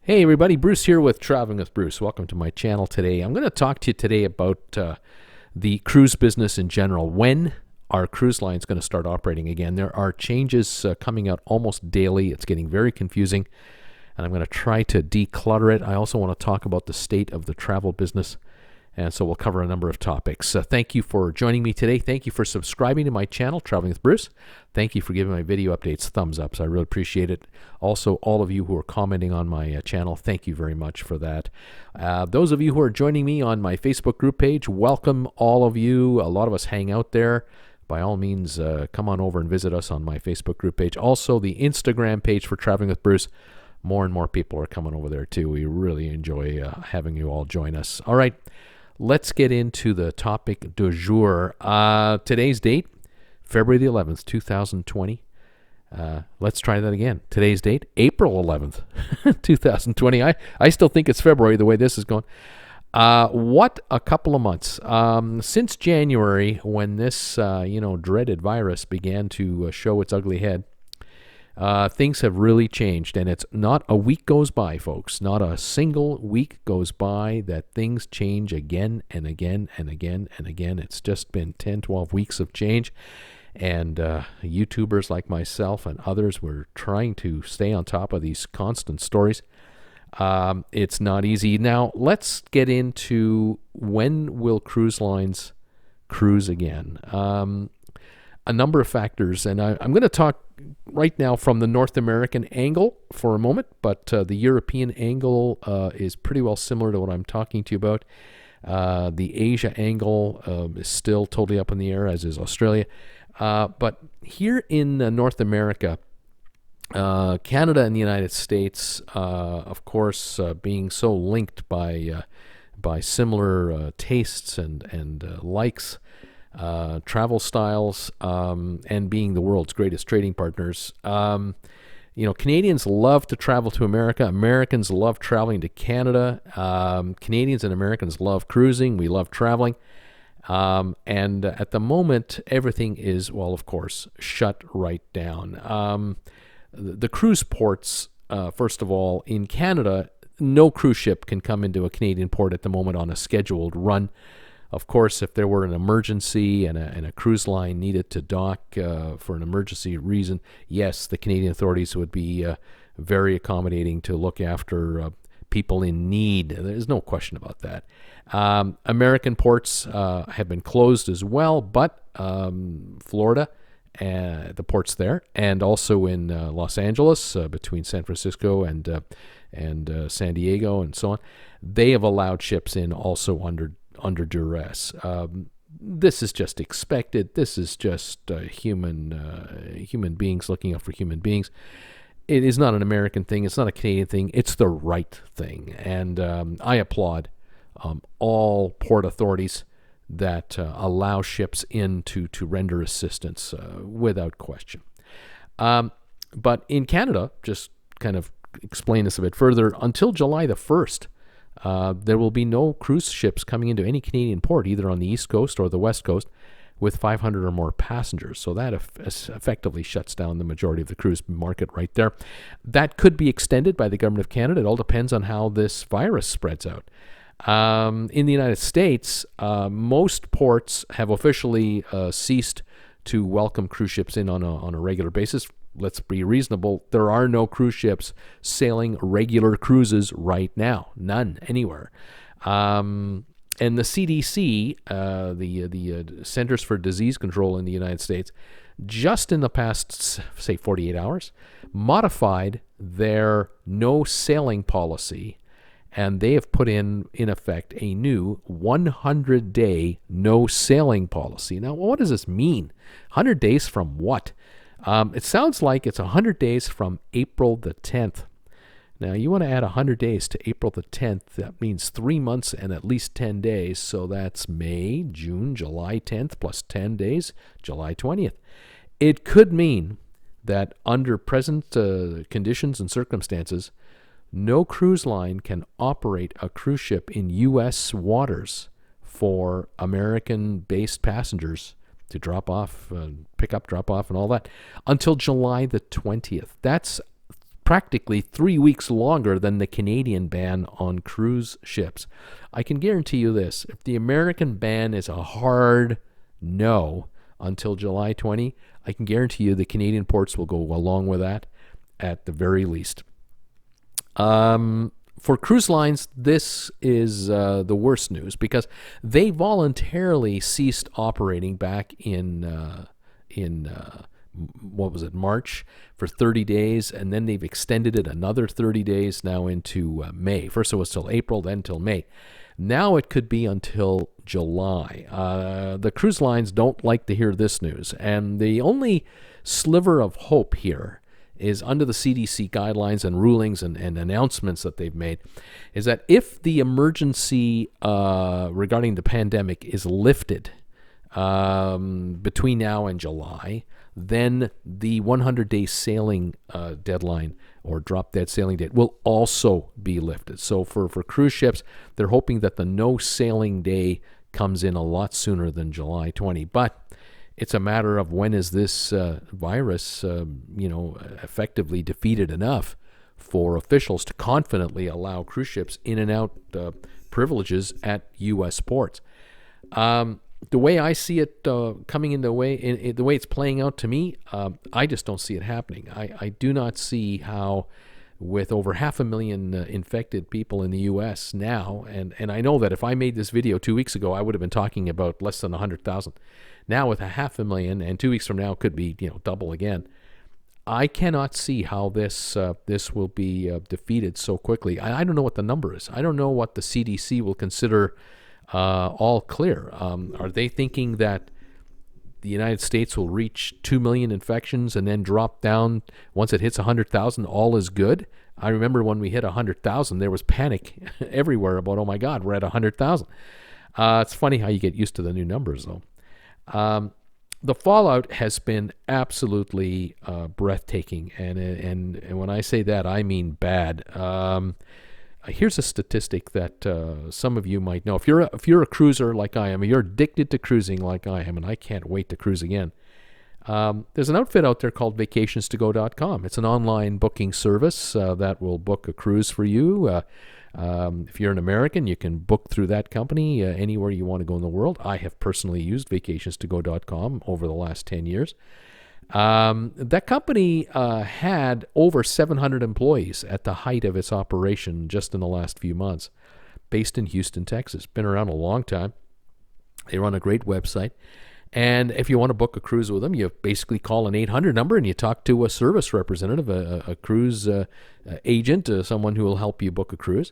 Hey everybody, Bruce here with Traveling with Bruce. Welcome to my channel today. I'm going to talk to you today about the cruise business in general. When are cruise lines going to start operating again? There are changes coming out almost daily. It's getting very confusing, and I'm going to try to declutter it. I also want to talk about the state of the travel business, and so we'll cover a number of topics. Thank you for joining me today. Thank you for subscribing to my channel, Traveling with Bruce. Thank you for giving my video updates thumbs ups. I really appreciate it. Also, all of you who are commenting on my channel, thank you very much for that. Those of you who are joining me on my Facebook group page, welcome all of you. A lot of us hang out there. By all means, come on over and visit us on my Facebook group page. Also, the Instagram page for Traveling with Bruce. More and more people are coming over there too. We really enjoy having you all join us. All right. Let's get into the topic du jour. Today's date, February the 11th, 2020. Let's try that again. Today's date, April 11th, 2020. I still think it's February the way this is going. What a couple of months. Since January, when this dreaded virus began to show its ugly head, things have really changed, and it's not a week goes by, folks. Not a single week goes by that things change again and again and again and again. It's just been 10, 12 weeks of change, and YouTubers like myself and others were trying to stay on top of these constant stories. It's not easy. Now, let's get into when will cruise lines cruise again. A number of factors, and I'm going to talk right now from the North American angle for a moment, but the European angle is pretty well similar to what I'm talking to you about. The Asia angle is still totally up in the air, as is Australia. But here in North America, Canada and the United States, of course, being so linked by similar tastes and likes, travel styles, and being the world's greatest trading partners. Canadians love to travel to America. Americans love traveling to Canada. Canadians and Americans love cruising. We love traveling. And at the moment, everything is, well, of course, shut right down. The cruise ports, first of all, in Canada, no cruise ship can come into a Canadian port at the moment on a scheduled run. Of course, if there were an emergency and a cruise line needed to dock for an emergency reason, yes, the Canadian authorities would be very accommodating to look after people in need. There's no question about that. American ports have been closed as well, but Florida, the ports there, and also in Los Angeles, between San Francisco and San Diego and so on, they have allowed ships in also under duress. This is just expected. This is just human beings looking out for human beings. It is not an American thing. It's not a Canadian thing. It's the right thing. And I applaud all port authorities that allow ships in to render assistance without question. But in Canada, just kind of explain this a bit further, until July the 1st, there will be no cruise ships coming into any Canadian port, either on the East Coast or the West Coast, with 500 or more passengers. So that effectively shuts down the majority of the cruise market right there. That could be extended by the Government of Canada. It all depends on how this virus spreads out. In the United States, most ports have officially ceased to welcome cruise ships in on a regular basis. Let's be reasonable. There are no cruise ships sailing regular cruises right now. None anywhere. And the CDC, the Centers for Disease Control in the United States, just in the past, say, 48 hours, modified their no sailing policy, and they have put in effect a new 100-day no sailing policy. Now, what does this mean? 100 days from what? It sounds like it's 100 days from April the 10th. Now, you want to add 100 days to April the 10th. That means 3 months and at least 10 days. So that's May, June, July 10th plus 10 days, July 20th. It could mean that under present conditions and circumstances, no cruise line can operate a cruise ship in U.S. waters for American-based passengers to drop off, pick up, drop off, and all that until July the 20th. That's practically 3 weeks longer than the Canadian ban on cruise ships. I can guarantee you this: if the American ban is a hard no until July 20, I can guarantee you the Canadian ports will go along with that at the very least. For cruise lines, this is the worst news because they voluntarily ceased operating back in what was it, March, for 30 days, and then they've extended it another 30 days now into May. First it was till April, then till May. Now it could be until July. The cruise lines don't like to hear this news, and the only sliver of hope here is under the CDC guidelines and rulings and announcements that they've made, is that if the emergency regarding the pandemic is lifted between now and July, then the 100-day sailing deadline or drop-dead sailing date will also be lifted. So for cruise ships, they're hoping that the no sailing day comes in a lot sooner than July 20. But it's a matter of when is this virus, effectively defeated enough for officials to confidently allow cruise ships in and out privileges at U.S. ports. The way I see it coming into the way it's playing out to me, I just don't see it happening. I do not see how, with over 500,000 infected people in the U.S. now, and I know that if I made this video 2 weeks ago, I would have been talking about less than 100,000. Now with 500,000, and 2 weeks from now could be double again. I cannot see how this will be defeated so quickly. I don't know what the number is. I don't know what the CDC will consider all clear. Are they thinking that the United States will reach 2 million infections and then drop down once it hits 100,000? All is good. I remember when we hit 100,000, there was panic everywhere about, oh my God, we're at 100,000. It's funny how you get used to the new numbers, though. The fallout has been absolutely breathtaking, and when I say that, I mean bad. Here's a statistic that some of you might know. If you're a cruiser like I am, you're addicted to cruising like I am, and I can't wait to cruise again. There's an outfit out there called vacationstogo.com. It's an online booking service that will book a cruise for you. If you're an American, you can book through that company anywhere you want to go in the world. I have personally used vacationstogo.com over the last 10 years. That company had over 700 employees at the height of its operation just in the last few months, based in Houston, Texas. Been around a long time. They run a great website. And if you want to book a cruise with them, you basically call an 800 number and you talk to a service representative, a cruise agent, someone who will help you book a cruise.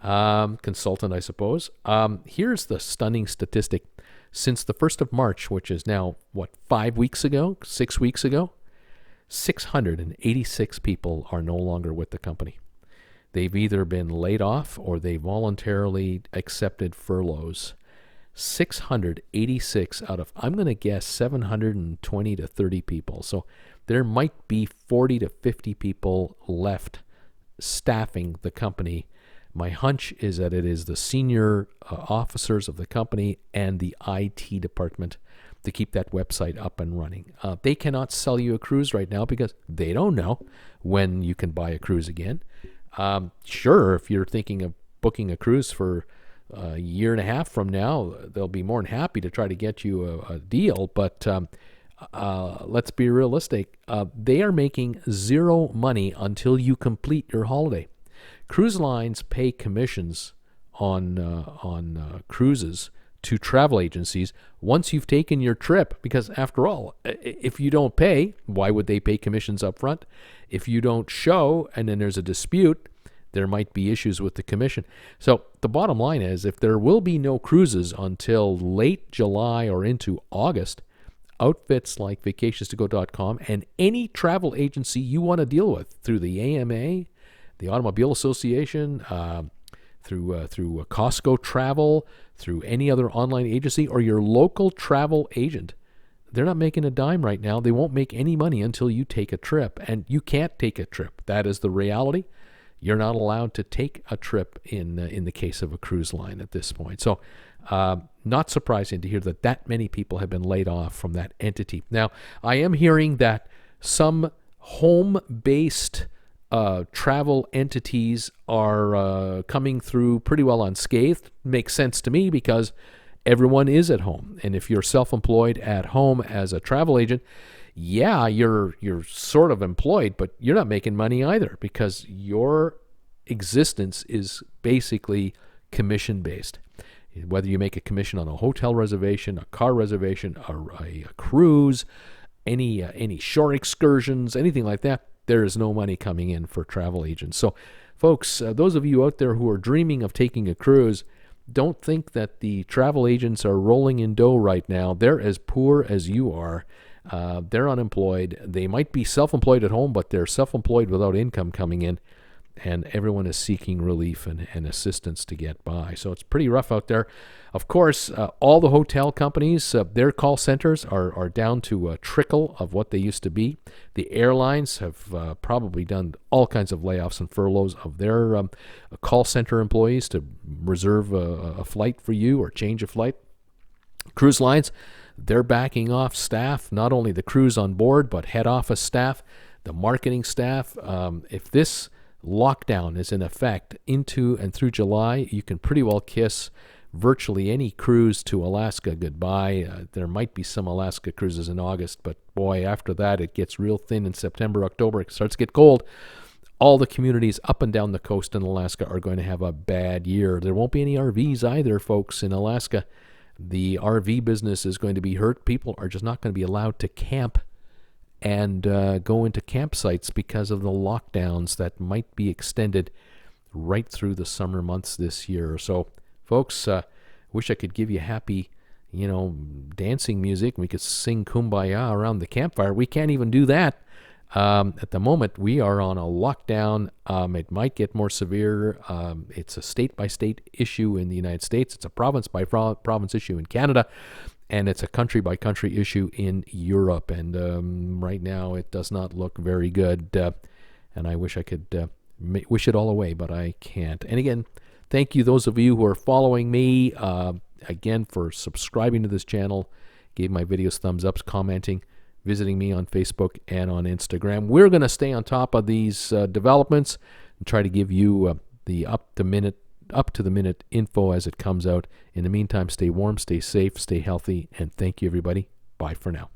Consultant, I suppose. Here's the stunning statistic. Since the 1st of March, which is now, 6 weeks ago, 686 people are no longer with the company. They've either been laid off or they voluntarily accepted furloughs. 686 out of, I'm going to guess, 720 to 30 people. So there might be 40 to 50 people left staffing the company. My hunch is that it is the senior officers of the company and the IT department to keep that website up and running. They cannot sell you a cruise right now because they don't know when you can buy a cruise again. Sure, if you're thinking of booking a cruise for a year and a half from now, they'll be more than happy to try to get you a deal. But let's be realistic. They are making zero money until you complete your holiday. Cruise lines pay commissions on cruises to travel agencies once you've taken your trip, because after all, if you don't pay, why would they pay commissions up front? If you don't show and then there's a dispute, there might be issues with the commission. So the bottom line is, if there will be no cruises until late July or into August, outfits like vacationstogo.com and any travel agency you want to deal with through the AMA, the Automobile Association, through Costco Travel, through any other online agency, or your local travel agent, they're not making a dime right now. They won't make any money until you take a trip, and you can't take a trip. That is the reality. You're not allowed to take a trip in the case of a cruise line at this point. So not surprising to hear that many people have been laid off from that entity. Now, I am hearing that some home-based travel entities are coming through pretty well unscathed. Makes sense to me because everyone is at home. And if you're self-employed at home as a travel agent, yeah, you're sort of employed, but you're not making money either because your existence is basically commission-based. Whether you make a commission on a hotel reservation, a car reservation, a cruise, any shore excursions, anything like that, there is no money coming in for travel agents. So, folks, those of you out there who are dreaming of taking a cruise, don't think that the travel agents are rolling in dough right now. They're as poor as you are. They're unemployed. They might be self-employed at home, but they're self-employed without income coming in, and everyone is seeking relief and assistance to get by. So it's pretty rough out there. Of course, all the hotel companies, their call centers are down to a trickle of what they used to be. The airlines have probably done all kinds of layoffs and furloughs of their call center employees to reserve a flight for you or change a flight. Cruise lines, they're backing off staff, not only the crews on board, but head office staff, the marketing staff. If this lockdown is in effect into and through July, you can pretty well kiss virtually any cruise to Alaska goodbye. There might be some Alaska cruises in August, but boy, after that it gets real thin in September, October. It starts to get cold. All the communities up and down the coast in Alaska are going to have a bad year. There won't be any RVs either, folks, in Alaska. The RV business is going to be hurt. People are just not going to be allowed to camp and go into campsites because of the lockdowns that might be extended right through the summer months this year. So, folks, wish I could give you happy, dancing music. We could sing Kumbaya around the campfire. We can't even do that. At the moment, we are on a lockdown. It might get more severe. It's a state-by-state issue in the United States. It's a province-by-province issue in Canada. And it's a country-by-country issue in Europe. And right now, it does not look very good. And I wish I could wish it all away, but I can't. And again, thank you, those of you who are following me, again, for subscribing to this channel, gave my videos thumbs ups, commenting, visiting me on Facebook and on Instagram. We're going to stay on top of these developments and try to give you the up-to-the-minute info as it comes out. In the meantime, stay warm, stay safe, stay healthy, and thank you, everybody. Bye for now.